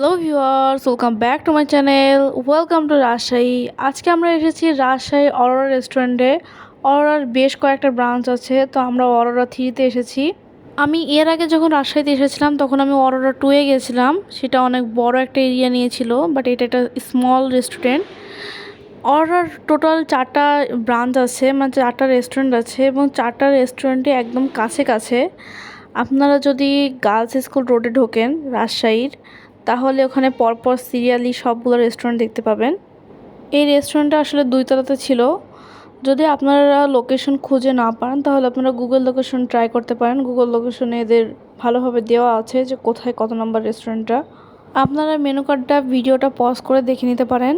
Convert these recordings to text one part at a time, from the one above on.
Hello viewers, welcome back to my channel. Welcome to Rajshahi. আজকে আমরা এসেছি রাজশাহী অরোরা রেস্টুরেন্টে। অরোরার বেশ কয়েকটা ব্রাঞ্চ আছে, তো আমরা অরোরা 3-তে এসেছি। আমি এর আগে যখন রাজশাহীতে এসেছিলাম তখন আমি অরোরা 2-এ গেছিলাম। সেটা অনেক বড় একটা এরিয়া নিয়েছিল, বাট এটা একটা স্মল রেস্টুরেন্ট। অরোরার টোটাল 4টা ব্রাঞ্চ আছে, মানে 4টা রেস্টুরেন্ট আছে, এবং 4টা রেস্টুরেন্টই একদম কাছে কাছে। আপনারা যদি গার্লস স্কুল রোডে ঢোকেন রাজশাহীর, তাহলে ওখানে পরপর সিরিয়ালি সবগুলো রেস্টুরেন্ট দেখতে পাবেন। এই রেস্টুরেন্টটা আসলে 2 তলাতে ছিল। যদি আপনারা লোকেশন খুঁজে না পান তাহলে আপনারা গুগল লোকেশন ট্রাই করতে পারেন। গুগল লোকেশনে এদের ভালোভাবে দেওয়া আছে যে কোথায় কত নম্বর রেস্টুরেন্টটা। আপনারা মেনু কার্ডটা ভিডিওটা পজ করে দেখে নিতে পারেন।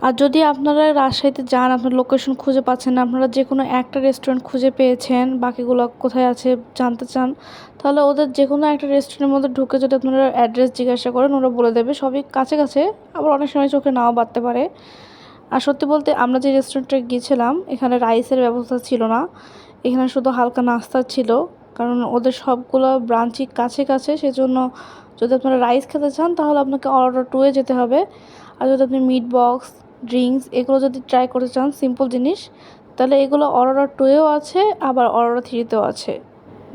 আর যদি আপনারা রাজশাহীতে যান, আপনার লোকেশন খুঁজে পাচ্ছেন না, আপনারা যে কোনো একটা রেস্টুরেন্ট খুঁজে পেয়েছেন, বাকিগুলো কোথায় আছে জানতে চান, তাহলে ওদের যে কোনো একটা রেস্টুরেন্টের মধ্যে ঢুকে যদি আপনারা অ্যাড্রেস জিজ্ঞাসা করেন, ওরা বলে দেবে। সবই কাছে কাছে, আবার অনেক সময় চোখে নাও বাড়তে পারে। আর সত্যি বলতে আমরা যে রেস্টুরেন্টে গিয়েছিলাম এখানে রাইসের ব্যবস্থা ছিল না, এখানে শুধু হালকা নাস্তা ছিল। কারণ ওদের সবগুলো ব্রাঞ্চই কাছে কাছে, সেজন্য যদি আপনারা রাইস খেতে চান তাহলে আপনাকে অরোরা 2-এ যেতে হবে। আর যদি আপনি মিট বক্স, ড্রিঙ্কস এগুলো যদি ট্রাই করতে চান, সিম্পল জিনিস, তাহলে এগুলো অরোরা 2-এও আছে, আবার অরোরা 3-তেও আছে।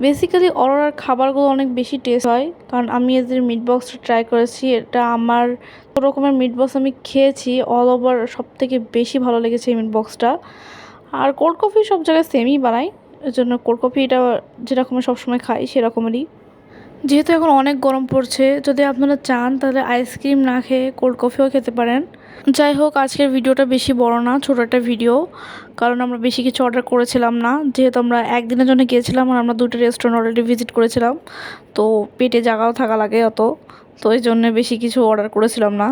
বেসিক্যালি অরোরার খাবারগুলো অনেক বেশি টেস্ট হয়, কারণ আমি এদের মিট বক্সটা ট্রাই করেছি। এটা আমার কোনো রকমের মিট বক্স আমি খেয়েছি, অল ওভার সবথেকে বেশি ভালো লেগেছে এই মিট বক্সটা। আর কোল্ড কফি সব জায়গায় সেমই বানায়, এর জন্য কোল্ড কফিটা যেরকমের সবসময় খাই সেরকমেরই। যেহেতু এখন অনেক গরম পড়ছে, যদি আপনারা চান তাহলে আইসক্রিম না খেয়ে কোল্ড কফিও খেতে পারেন। যাই হোক, আজকের ভিডিওটা বেশি বড় না, ছোটো একটা ভিডিও, কারণ আমরা বেশি কিছু অর্ডার করেছিলাম না। যেহেতু আমরা একদিনের জন্য গিয়েছিলাম আর আমরা 2টা রেস্টুরেন্ট অলরেডি ভিজিট করেছিলাম, তো পেটে জায়গাও থাকা লাগে অত, তো এই জন্য বেশি কিছু অর্ডার করেছিলাম না।